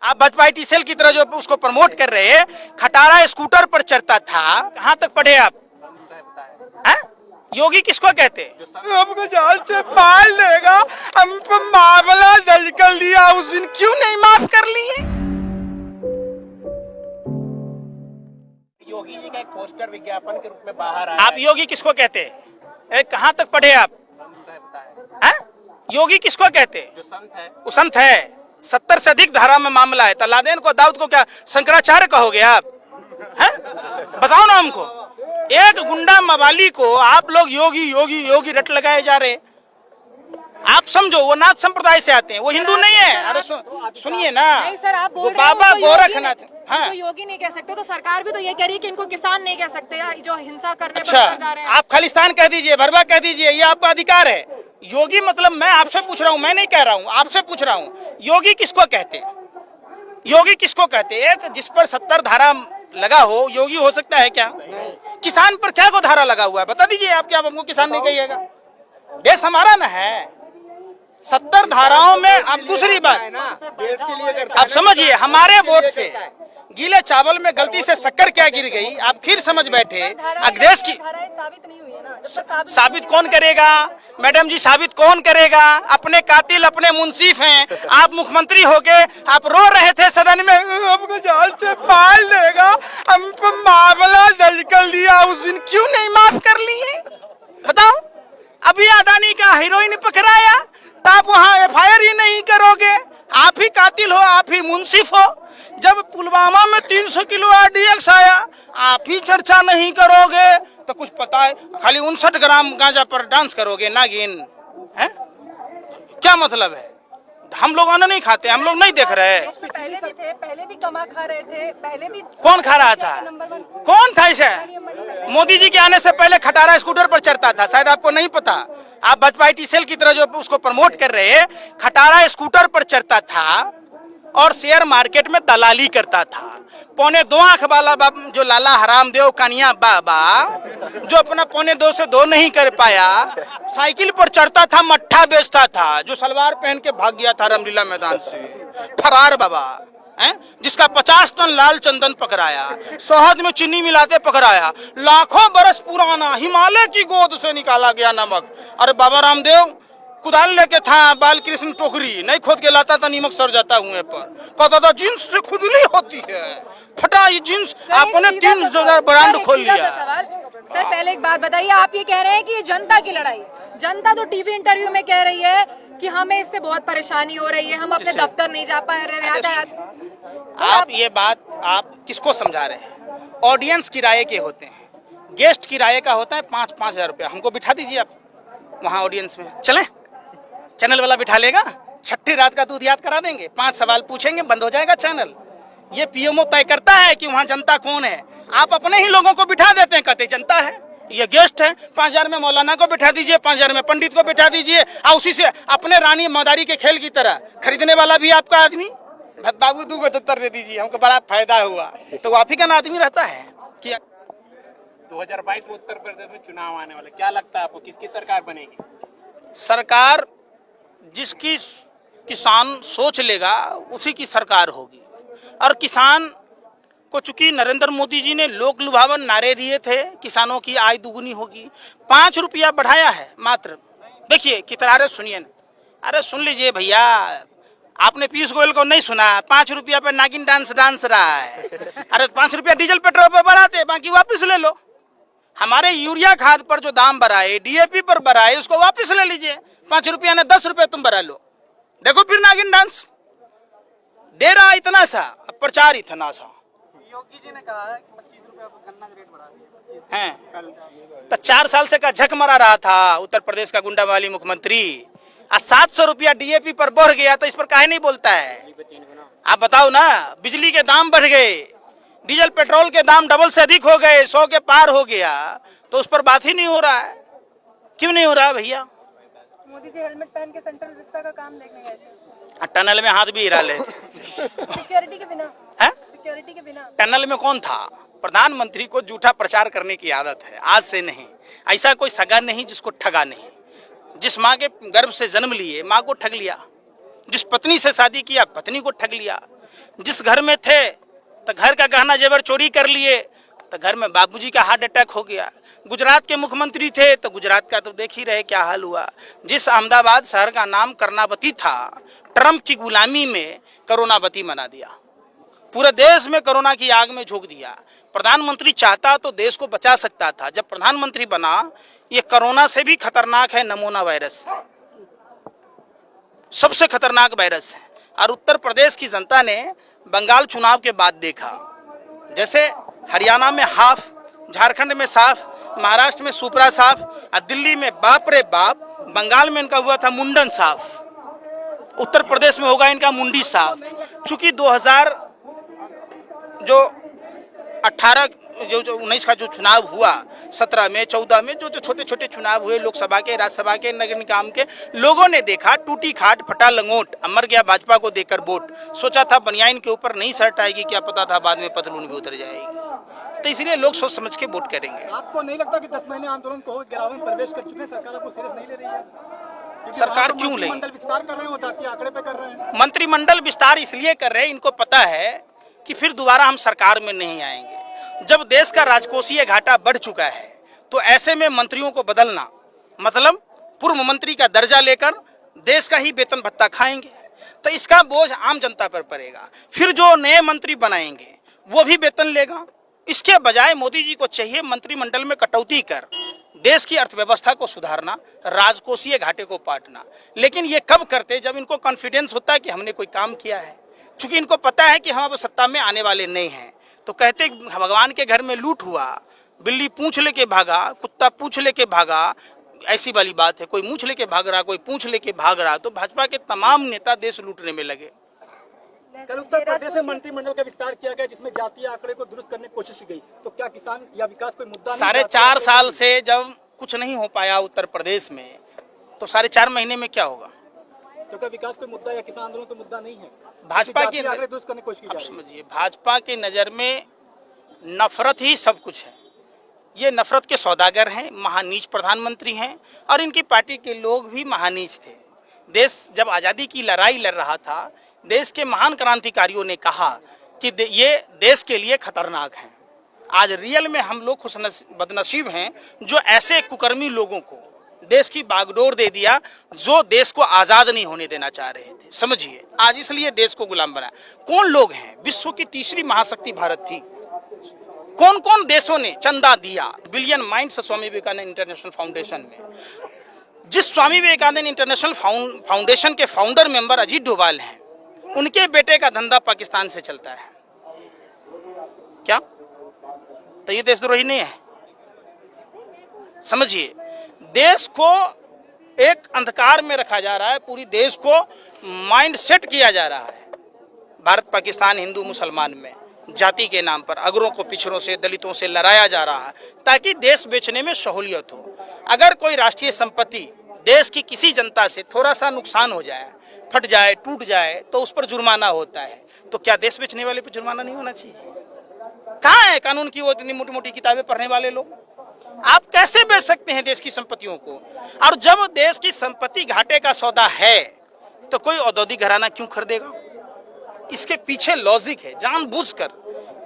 आप भाजपा सेल की तरह जो उसको प्रमोट कर रहे हैं, खटारा स्कूटर पर चढ़ता था, कहाँ तक पढ़े आप? है? योगी किसको कहते हैं? हमको जाल से पाल देगा, हम पे मामला दर्ज कर लिया उस दिन, क्यों नहीं माफ कर लिए? योगी जी का एक पोस्टर विज्ञापन के रूप में बाहर आया। आप योगी किसको कहते हैं? कहाँ तक पढ़े आप? है? योगी किसको कहते हैं? जो संत है वो संत है। 70 से अधिक धारा में मामला है। तो लादेन को, दाऊद को क्या शंकराचार्य कहोगे आप? हैं? बताओ ना हमको। एक गुंडा मवाली को आप लोग योगी योगी योगी रट लगाए जा रहे। आप समझो, वो नाथ संप्रदाय से आते हैं, वो हिंदू नहीं है। अरे सुनिए ना, नहीं सर, आप बोल रहे बाबा हैं गोरखनाथ। हाँ, तो योगी नहीं कह सकते, तो सरकार भी तो ये कह रही है कि इनको किसान नहीं कह सकते, जो हिंसा करने अच्छा, पर जा रहे हैं। आप खालिस्तान कह दीजिए, भरवा कह दीजिए, ये आपका अधिकार है। योगी मतलब मैं आपसे पूछ रहा हूँ, मैं नहीं कह रहा हूँ, आपसे पूछ रहा हूँ, योगी किसको कहते हैं? योगी किसको कहते हैं? एक जिस पर 70 धारा लगा हो, योगी हो सकता है क्या? किसान पर क्या को धारा लगा हुआ है, बता दीजिए आप। क्या हमको किसान नहीं कहिएगा? देश हमारा ना है। 70 धाराओं में अब दूसरी बात, देश के लिए करता आप समझिए, हमारे वोट से गीले चावल में गलती से शक्कर क्या गिर गई, आप फिर समझ बैठे। देश की धाराएं साबित नहीं हुई है ना, जब तक साबित कौन करेगा? मैडम जी, साबित कौन करेगा? अपने कातिल अपने मुंसिफ हैं। आप मुख्यमंत्री हो गए, आप रो रहे थे सदन में, हमको जाल से पाल देगा, हम पे मामला दर्ज कर लिया उस दिन, क्यों नहीं माफ कर लिए? बताओ। अभी अडानी का हीरोइन पकड़ाया तो आप वहाँ FIR ही नहीं करोगे। आप ही कातिल हो, आप ही मुंसिफ हो। जब पुलवामा में 300 किलो RDX आया, आप ही चर्चा नहीं करोगे। तो कुछ पता है, खाली 59 ग्राम गांजा पर डांस करोगे नागिन, है? क्या मतलब है? हम लोग अन्न नहीं खाते, हम लोग नहीं देख रहे। पहले भी थे, पहले भी कमा खा रहे थे, पहले भी कौन खा रहा था? कौन था इसे? मोदी जी के आने से पहले खटारा स्कूटर पर चढ़ता था, शायद आपको नहीं पता। आप भाजपा सेल की तरह जो उसको प्रमोट कर रहे हैं, खटारा स्कूटर पर चढ़ता था और शेयर मार्केट में दलाली करता था। 2.25 आंख वाला जो लाला हरामदेव कानिया बाबा, जो अपना 2.25 से 2 नहीं कर पाया, साइकिल पर चढ़ता था, मट्ठा बेचता था, जो सलवार पहन के भाग गया था रामलीला मैदान से, फरार बाबा है, जिसका 50 टन लाल चंदन पकड़ाया, शहद में चीनी मिलाते पकड़ाया, लाखों बरस पुराना हिमालय की गोद से निकाला गया नमक। अरे बाबा रामदेव कुदाल लेके था, बाल कृष्ण टोकरी नहीं खोद के लाता था, नीमक सर जाता हुए पर, कहता था जींस से खुजली होती है, फटा ये जींस। आपने 3 ब्रांड खोल लिया। सर पहले एक बात बताइए, आप ये कह रहे हैं कि ये जनता की लड़ाई, जनता तो टीवी इंटरव्यू में कह रही है कि हमें इससे बहुत परेशानी हो रही है, हम अपने दफ्तर नहीं जा पा रहे हैं। आप ये बात आप किसको समझा रहे हैं? ऑडियंस किराए के होते हैं, गेस्ट किराए का होता है 5-5 हजार रुपया। हमको बिठा दीजिए आप वहाँ ऑडियंस में, चलें? चैनल वाला बिठा लेगा, छठी रात का दूध याद करा देंगे, 5 सवाल पूछेंगे, बंद हो जाएगा चैनल। ये PMO तय करता है कि वहाँ जनता कौन है। आप अपने ही लोगों को बिठा देते हैं, कहते जनता है, ये गेस्ट है। 5000 में मौलाना को बिठा दीजिए, 5000 में पंडित को बिठा दीजिए, और उसी से अपने रानी मदारी के खेल की तरह खरीदने वाला भी आपका आदमी। बाबू 2 को 75 दे दीजिए, हमको बड़ा फायदा हुआ। तो वो आप ही का आदमी रहता है कि 2022 में उत्तर प्रदेश में चुनाव आने वाले, क्या लगता है आपको किसकी सरकार बनेगी? सरकार जिसकी किसान सोच लेगा उसी की सरकार होगी। और किसान को चूंकि नरेंद्र मोदी जी ने लोक लुभावन नारे दिए थे, किसानों की आय दुगुनी होगी, 5 रुपया बढ़ाया है मात्र। देखिए कितना, अरे सुनिए ना, अरे सुन लीजिए भैया, आपने पीयूष गोयल को नहीं सुना? 5 रुपया पे नागिन डांस रहा है। अरे 5 रुपया डीजल पेट्रोल पे बढ़ाते, बाकी वापिस ले लो। हमारे यूरिया खाद पर जो दाम बढ़ाए, DAP पर बढ़ाए, उसको वापस ले लीजिए। 5 रुपया ने 10 रुपये तुम बढ़ा लो, देखो फिर नागिन डांस। दे रहा इतना सा, अब प्रचार इतना सा। योगी जी ने कहा है कि 25 रुपया गन्ना का रेट बढ़ा दिया हैं तो 4 साल से का झक मरा रहा था उत्तर प्रदेश का गुंडा वाली मुख्यमंत्री, आज 700 रुपया DAP पर बढ़ गया, तो इस पर काहे नहीं बोलता है? आप बताओ ना, बिजली के दाम बढ़ गए, डीजल पेट्रोल के दाम डबल से अधिक हो गए, 100 के पार हो गया, तो उस पर बात ही नहीं हो रहा है। क्यों नहीं हो रहा है भैया? मोदी जी हेलमेट पहन के सेंट्रल विस्टा का काम देखने गए थे, टनल में हाथ भी हिला ले। सिक्योरिटी के बिना। है? सिक्योरिटी के बिना टनल में कौन था? प्रधानमंत्री को झूठा प्रचार करने की आदत है, आज से नहीं। ऐसा कोई सगा नहीं जिसको ठगा नहीं। जिस माँ के गर्भ से जन्म लिए, माँ को ठग लिया। जिस पत्नी से शादी किया, पत्नी को ठग लिया। जिस घर में थे तो घर का गहना जेवर चोरी कर लिए, तो घर में बाबूजी का हार्ट अटैक हो गया। गुजरात के मुख्यमंत्री थे तो गुजरात का तो देख ही रहे क्या हाल हुआ। जिस अहमदाबाद शहर का नाम कर्नावती था, ट्रंप की गुलामी में कोरोनावती बना दिया, पूरे देश में कोरोना की आग में झोंक दिया। प्रधानमंत्री चाहता तो देश को बचा सकता था। जब प्रधानमंत्री बना, ये कोरोना से भी खतरनाक है नमूना वायरस, सबसे खतरनाक वायरस है। और उत्तर प्रदेश की जनता ने बंगाल चुनाव के बाद देखा, जैसे हरियाणा में हाफ, झारखंड में साफ, महाराष्ट्र में सुपरा साफ, और दिल्ली में बाप रे बाप, बंगाल में इनका हुआ था मुंडन साफ, उत्तर प्रदेश में होगा इनका मुंडी साफ। चूंकि 19 का जो चुनाव हुआ, 17 में 14 में जो छोटे छोटे चुनाव हुए, लोकसभा के, राज्यसभा के, नगर निगम के, लोगों ने देखा टूटी खाट फटा लंगोट, मर गया भाजपा को देकर वोट। सोचा था बनियाइन के ऊपर नहीं शर्ट आएगी, क्या पता था बाद में पतलून भी उतर जाएगी। तो इसलिए लोग सोच समझ के वोट करेंगे। आपको नहीं लगता कि 10 महीने आंदोलन को गिराव में प्रवेश कर चुके हैं, सरकार आपको सीरियस नहीं ले रही है? सरकार क्यों लेगी? मंत्रिमंडल विस्तार कर रहे हैं, वो जातीय आंकड़े पे कर रहे हैं। मंत्रिमंडल विस्तार इसलिए कर रहे हैं, इनको पता है कि फिर दोबारा हम सरकार में नहीं आएंगे। जब देश का राजकोषीय घाटा बढ़ चुका है, तो ऐसे में मंत्रियों को बदलना मतलब पूर्व मंत्री का दर्जा लेकर देश का ही वेतन भत्ता खाएंगे, तो इसका बोझ आम जनता पर पड़ेगा। फिर जो नए मंत्री बनाएंगे वो भी वेतन लेगा। इसके बजाय मोदी जी को चाहिए मंत्रिमंडल में कटौती कर देश की अर्थव्यवस्था को सुधारना, राजकोषीय घाटे को पाटना। लेकिन ये कब करते? जब इनको कॉन्फिडेंस होता है कि हमने कोई काम किया है। चूंकि इनको पता है कि हम अब सत्ता में आने वाले नहीं हैं, तो कहते भगवान के घर में लूट हुआ, बिल्ली पूंछ लेके भागा, कुत्ता पूंछ लेके भागा, ऐसी वाली बात है। कोई मूंछ लेके भाग रहा, कोई पूंछ लेके भाग रहा। तो भाजपा के तमाम नेता देश लूटने में लगे। कल उत्तर प्रदेश में मंत्रिमंडल का विस्तार किया गया, जिसमें जातीय आंकड़े को दुरुस्त करने की कोशिश की गई, तो क्या किसान या विकास कोई मुद्दा नहीं? 4.5 साल से जब कुछ नहीं हो पाया उत्तर प्रदेश में, तो 4.5 महीने में क्या होगा? क्योंकि विकास कोई मुद्दा या किसान आंदोलन कोई मुद्दा नहीं है। भाजपा की आंकड़े दुरुस्त करने की कोशिश की जा रही है। समझिए, भाजपा की नजर में नफरत ही सब कुछ है। ये नफरत के सौदागर हैं, महानीच प्रधानमंत्री हैं, और इनकी पार्टी के लोग भी महानीच थे। देश जब आज़ादी की लड़ाई लड़ रहा था, देश के महान क्रांतिकारियों ने कहा कि ये देश के लिए खतरनाक हैं। आज रियल में हम लोग बदनसीब हैं जो ऐसे कुकर्मी लोगों को देश की बागडोर दे दिया, जो देश को आज़ाद नहीं होने देना चाह रहे थे। समझिए, आज इसलिए देश को गुलाम बनाया। कौन लोग हैं? विश्व की तीसरी महाशक्ति भारत थी। कौन कौन देशों ने चंदा दिया? Billion minds Swami Vivekananda international foundation में। जिस स्वामी विवेकानंद इंटरनेशनल फाउंडेशन के फाउंडर मेंबर अजीत डोभाल हैं, उनके बेटे का धंधा पाकिस्तान से चलता है। क्या? तो ये देशद्रोही नहीं है? समझिए, देश को एक अंधकार में रखा जा रहा है, पूरी देश को माइंड सेट किया जा रहा है। भारत पाकिस्तान, हिंदू मुसलमान में जाति के नाम पर अगरों को पिछड़ों से, दलितों से लड़ाया जा रहा है, ताकि देश बेचने में सहूलियत हो। अगर कोई राष्ट्रीय संपत्ति देश की किसी जनता से थोड़ा सा नुकसान हो जाए, फट जाए, टूट जाए, तो उस पर जुर्माना होता है। तो क्या देश बेचने वाले पर जुर्माना नहीं होना चाहिए? कहाँ है कानून की वो इतनी मोटी मोटी किताबें पढ़ने वाले लोग? आप कैसे बेच सकते हैं देश की संपत्तियों को? और जब देश की संपत्ति घाटे का सौदा है, तो कोई औद्योगिक घराना क्यों खरीदेगा? इसके पीछे लॉजिक है। जानबूझकर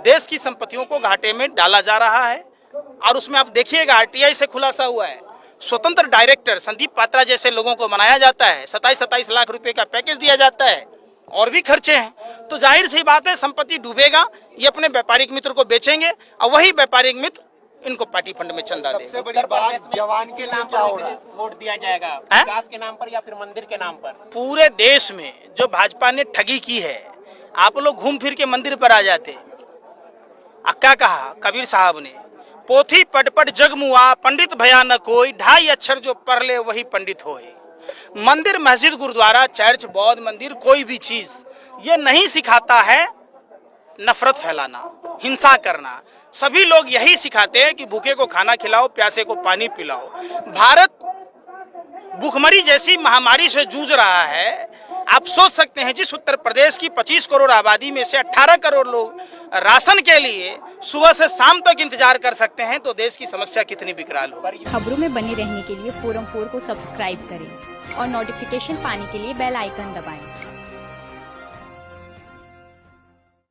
देश की संपत्तियों को घाटे में डाला जा रहा है। और उसमें आप देखिएगा, आरटीआई से खुलासा हुआ है, स्वतंत्र डायरेक्टर संदीप पात्रा जैसे लोगों को बनाया जाता है, 27 लाख रुपए का पैकेज दिया जाता है, और भी खर्चे हैं। तो जाहिर सी बात है, संपत्ति डूबेगा, ये अपने व्यापारिक मित्र को बेचेंगे, और वही व्यापारिक मित्र इनको पार्टी फंड में चंदा देंगे। सबसे बड़ी बात, जवान के नाम पर वोट दिया जाएगा, विकास के नाम पर या फिर मंदिर के नाम पर? पूरे देश में जो भाजपा ने ठगी की है, आप लोग घूम फिर के मंदिर पर आ जाते। क्या कहा कबीर साहब ने? पोथी पढ़ पढ़ जग मुआ, पंडित भया न कोई, 2.5 अक्षर जो पढ़ ले वही पंडित होए। मंदिर, मस्जिद, गुरुद्वारा, चर्च, बौद्ध मंदिर, कोई भी चीज ये नहीं सिखाता है नफरत फैलाना, हिंसा करना। सभी लोग यही सिखाते हैं कि भूखे को खाना खिलाओ, प्यासे को पानी पिलाओ। भारत भूखमरी जैसी महामारी से जूझ रहा है। आप सोच सकते हैं, जिस उत्तर प्रदेश की 25 करोड़ आबादी में से 18 करोड़ लोग राशन के लिए सुबह से शाम तक इंतजार कर सकते हैं, तो देश की समस्या कितनी विकराल हो। खबरों में बने रहने के लिए फोरम 4 को सब्सक्राइब करें और नोटिफिकेशन पाने के लिए बेल आइकन दबाएं।